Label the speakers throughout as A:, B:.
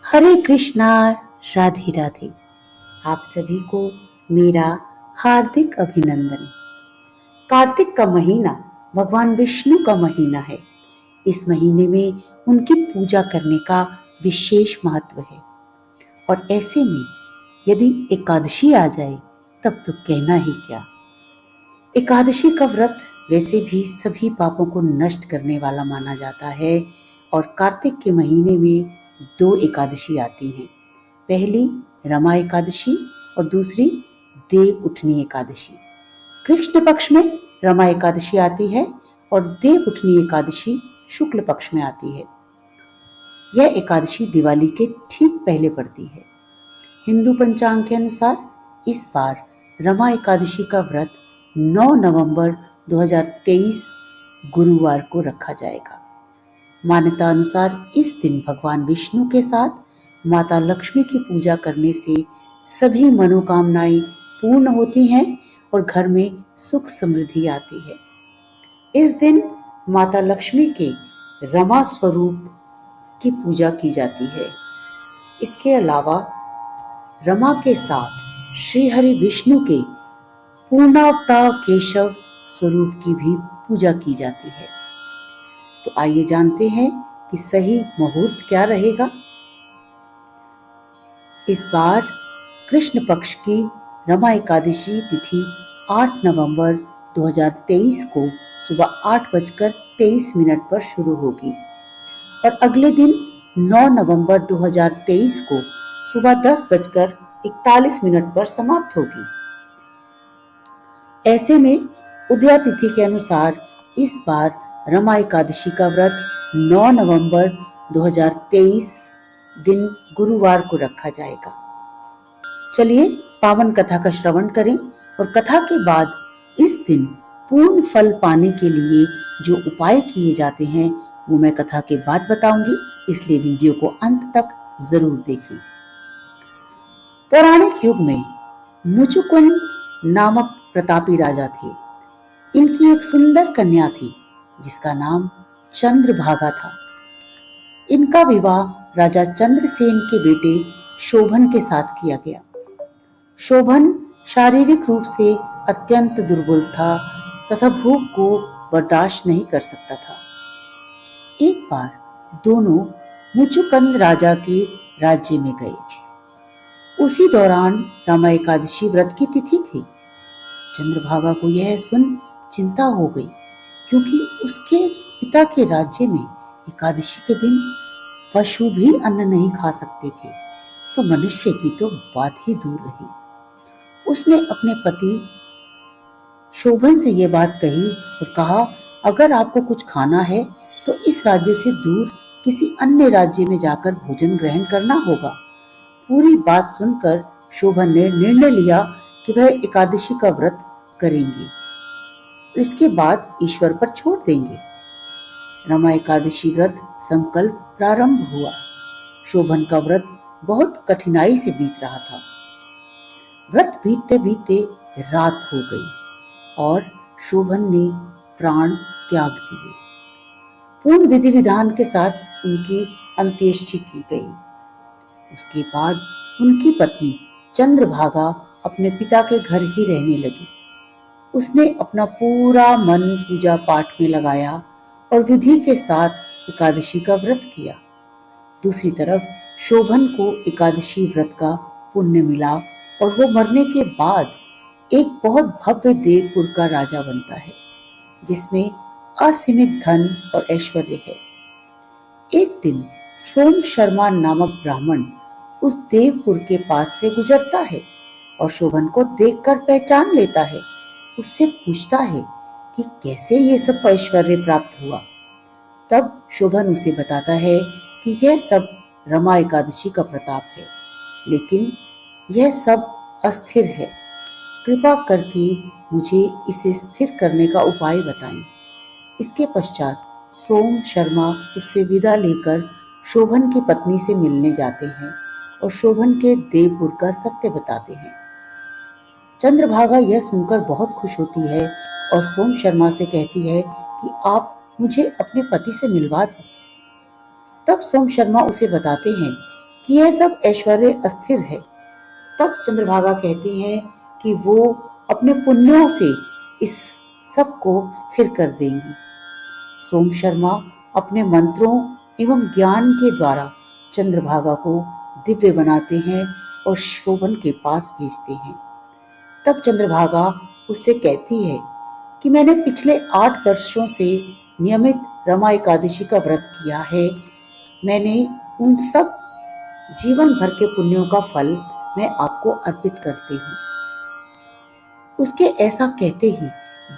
A: हरे कृष्णा। राधे राधे। आप सभी को मेरा हार्दिक अभिनंदन। कार्तिक का महीना भगवान विष्णु का महीना है। इस महीने में उनकी पूजा करने का विशेष महत्व है और ऐसे में यदि एकादशी आ जाए तब तो कहना ही क्या। एकादशी का व्रत वैसे भी सभी पापों को नष्ट करने वाला माना जाता है और कार्तिक के महीने में 2 एकादशी आती हैं। पहली रमा एकादशी और दूसरी देव उठनी एकादशी। कृष्ण पक्ष में रमा एकादशी आती है और देव उठनी एकादशी शुक्ल पक्ष में आती है। यह एकादशी दिवाली के ठीक पहले पड़ती है। हिंदू पंचांग के अनुसार इस बार रमा एकादशी का व्रत 9 नवंबर 2023 गुरुवार को रखा जाएगा। मान्यता अनुसार इस दिन भगवान विष्णु के साथ माता लक्ष्मी की पूजा करने से सभी मनोकामनाएं पूर्ण होती हैं और घर में सुख समृद्धि आती है। इस दिन माता लक्ष्मी के रमा स्वरूप की पूजा की जाती है। इसके अलावा रमा के साथ श्री हरि विष्णु के पूर्णावतार केशव स्वरूप की भी पूजा की जाती है। तो आइए जानते हैं कि सही मुहूर्त क्या रहेगा। इस बार कृष्ण पक्ष की रमा एकादशी तिथि 8 नवंबर 2023 को सुबह 8:23 पर शुरू होगी और अगले दिन 9 नवंबर 2023 को सुबह 10:41 पर समाप्त होगी। ऐसे में उदया तिथि के अनुसार इस बार रमा एकादशी का व्रत 9 नवंबर 2023 दिन गुरुवार को रखा जाएगा। चलिए पावन कथा का श्रवण करें और कथा के बाद इस दिन पूर्ण फल पाने के लिए जो उपाय किए जाते हैं वो मैं कथा के बाद बताऊंगी, इसलिए वीडियो को अंत तक जरूर देखिए। पौराणिक युग में मुचुकुंद नामक प्रतापी राजा थे। इनकी एक सुंदर कन्या थी जिसका नाम चंद्रभागा था। इनका विवाह राजा चंद्रसेन के बेटे शोभन के साथ किया गया। शोभन शारीरिक रूप से अत्यंत दुर्बल था तथा भूख को बर्दाश्त नहीं कर सकता था। एक बार दोनों मुचुकुंद राजा के राज्य में गए। उसी दौरान रमा एकादशी व्रत की तिथि थी। चंद्रभागा को यह सुन चिंता हो गई क्योंकि उसके पिता के राज्य में एकादशी के दिन पशु भी अन्न नहीं खा सकते थे, तो मनुष्य की तो बात ही दूर रही। उसने अपने पति शोभन से यह बात कही और कहा, अगर आपको कुछ खाना है तो इस राज्य से दूर किसी अन्य राज्य में जाकर भोजन ग्रहण करना होगा। पूरी बात सुनकर शोभन ने निर्णय लिया कि वह एकादशी का व्रत करेंगे, इसके बाद ईश्वर पर छोड़ देंगे। रमा एकादशी व्रत संकल्प प्रारंभ हुआ। शोभन का व्रत बहुत कठिनाई से बीत रहा था। व्रत बीतते बीतते रात हो गई और शोभन ने प्राण त्याग दिए। पूर्ण विधि विधान के साथ उनकी अंत्येष्टि की गई। उसके बाद उनकी पत्नी चंद्रभागा अपने पिता के घर ही रहने लगी। उसने अपना पूरा मन पूजा पाठ में लगाया और विधि के साथ एकादशी का व्रत किया। दूसरी तरफ शोभन को एकादशी व्रत का पुण्य मिला और वो मरने के बाद एक बहुत भव्य देवपुर का राजा बनता है जिसमें असीमित धन और ऐश्वर्य है। एक दिन सोम शर्मा नामक ब्राह्मण उस देवपुर के पास से गुजरता है और शोभन को देखकर पहचान लेता है। उससे पूछता है कि कैसे ये सब ऐश्वर्य प्राप्त हुआ। तब शोभन उसे बताता है कि यह सब रमा एकादशी का प्रताप है, लेकिन यह सब अस्थिर है। कृपा करके मुझे इसे स्थिर करने का उपाय बताएं। इसके पश्चात सोम शर्मा उससे विदा लेकर शोभन की पत्नी से मिलने जाते हैं और शोभन के देवपुर का सत्य बताते हैं। चंद्रभागा यह सुनकर बहुत खुश होती है और सोम शर्मा से कहती है कि आप मुझे अपने पति से मिलवा दो। तब सोम शर्मा उसे बताते हैं कि यह सब ऐश्वर्य अस्थिर है। तब चंद्रभागा कहती हैं कि वो अपने पुण्यों से इस सब को स्थिर कर देंगी। सोम शर्मा अपने मंत्रों एवं ज्ञान के द्वारा चंद्रभागा को दिव्य बनाते हैं और शोभन के पास भेजते हैं। तब चंद्रभागा उससे कहती है कि मैंने पिछले 8 वर्षों से नियमित रमा एकादशी का व्रत किया है। मैंने उन सब जीवन भर के पुण्यों का फल मैं आपको अर्पित करती हूँ। उसके ऐसा कहते ही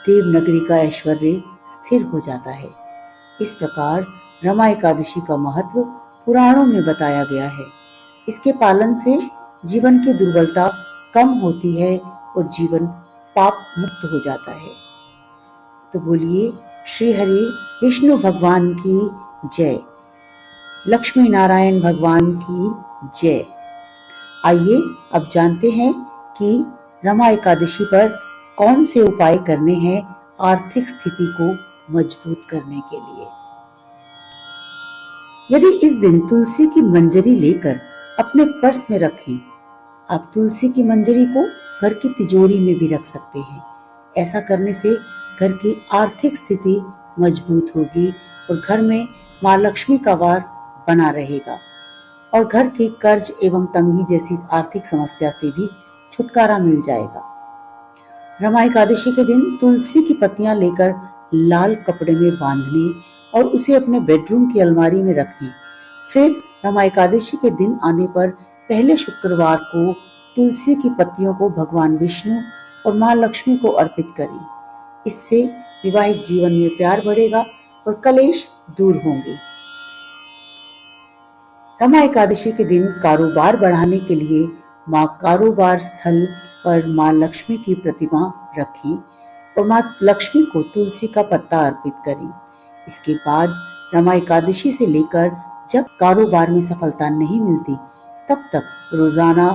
A: देवनगरी का ऐश्वर्य स्थिर हो जाता है। इस प्रकार रमा एकादशी का महत्व पुराणों में बताया गया है। इसके पालन से जीवन की दुर्बलता कम होती है और जीवन पाप मुक्त हो जाता है। तो बोलिए श्री हरि विष्णु भगवान की जय, लक्ष्मी नारायण भगवान की जय। आइए अब जानते हैं कि रमा एकादशी पर कौन से उपाय करने हैं आर्थिक स्थिति को मजबूत करने के लिए। यदि इस दिन तुलसी की मंजरी लेकर अपने पर्स में रखें, आप तुलसी की मंजरी को घर की तिजोरी में भी रख सकते हैं। ऐसा करने से घर की आर्थिक स्थिति मजबूत होगी और घर में माँ लक्ष्मी का वास बना रहेगा और घर की कर्ज एवं तंगी जैसी आर्थिक समस्या से भी छुटकारा मिल जाएगा। रमा एकादशी के दिन तुलसी की पत्तियां लेकर लाल कपड़े में बांधने और उसे अपने बेडरूम की अलमारी में रखें। फिर रमा एकादशी के दिन आने पर पहले शुक्रवार को तुलसी की पत्तियों को भगवान विष्णु और माँ लक्ष्मी को अर्पित करें। इससे वैवाहिक जीवन में प्यार बढ़ेगा और कलेश दूर होंगे। रमा एकादशी के दिन कारोबार बढ़ाने के लिए माँ कारोबार स्थल पर माँ लक्ष्मी की प्रतिमा रखें और माँ लक्ष्मी को तुलसी का पत्ता अर्पित करें। इसके बाद रमा एकादशी से लेकर जब कारोबार में सफलता नहीं मिलती तब तक रोजाना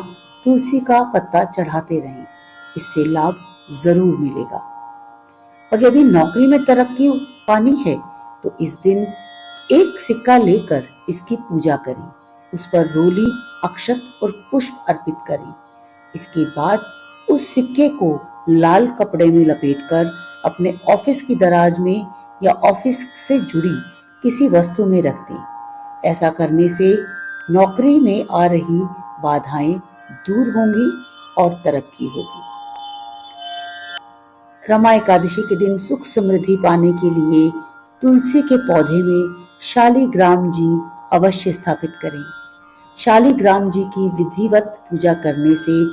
A: तुलसी का पत्ता चढ़ाते रहें। इससे लाभ जरूर मिलेगा। और यदि नौकरी में तरक्की पानी है तो इस दिन एक सिक्का लेकर इसकी पूजा करें, उस पर रोली, अक्षत और पुष्प अर्पित करें। इसके बाद उस सिक्के को लाल कपड़े में लपेटकर अपने ऑफिस की दराज में या ऑफिस से जुड़ी किसी वस्तु में रख दें। ऐसा करने से नौकरी में आ रही बाधाएं दूर होंगी और तरक्की होगी। रमा एकादशी के दिन सुख समृद्धि पाने के लिए तुलसी के पौधे में शालिग्राम जी अवश्य स्थापित करें। शालिग्राम जी की विधिवत पूजा करने से,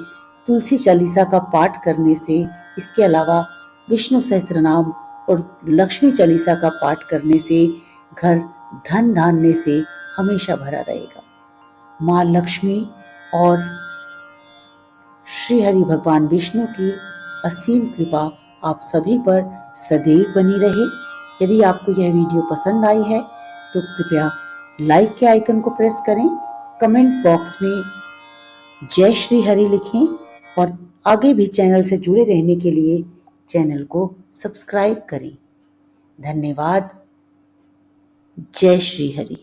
A: तुलसी चालीसा का पाठ करने से, इसके अलावा विष्णु सहस्त्रनाम और लक्ष्मी चालीसा का पाठ करने से घर धन धान्य से हमेशा भरा रहेगा। माँ लक्ष्मी और श्री हरि भगवान विष्णु की असीम कृपा आप सभी पर सदैव बनी रहे। यदि आपको यह वीडियो पसंद आई है तो कृपया लाइक के आइकन को प्रेस करें, कमेंट बॉक्स में जय श्री हरि लिखें और आगे भी चैनल से जुड़े रहने के लिए चैनल को सब्सक्राइब करें। धन्यवाद। जय श्री हरि।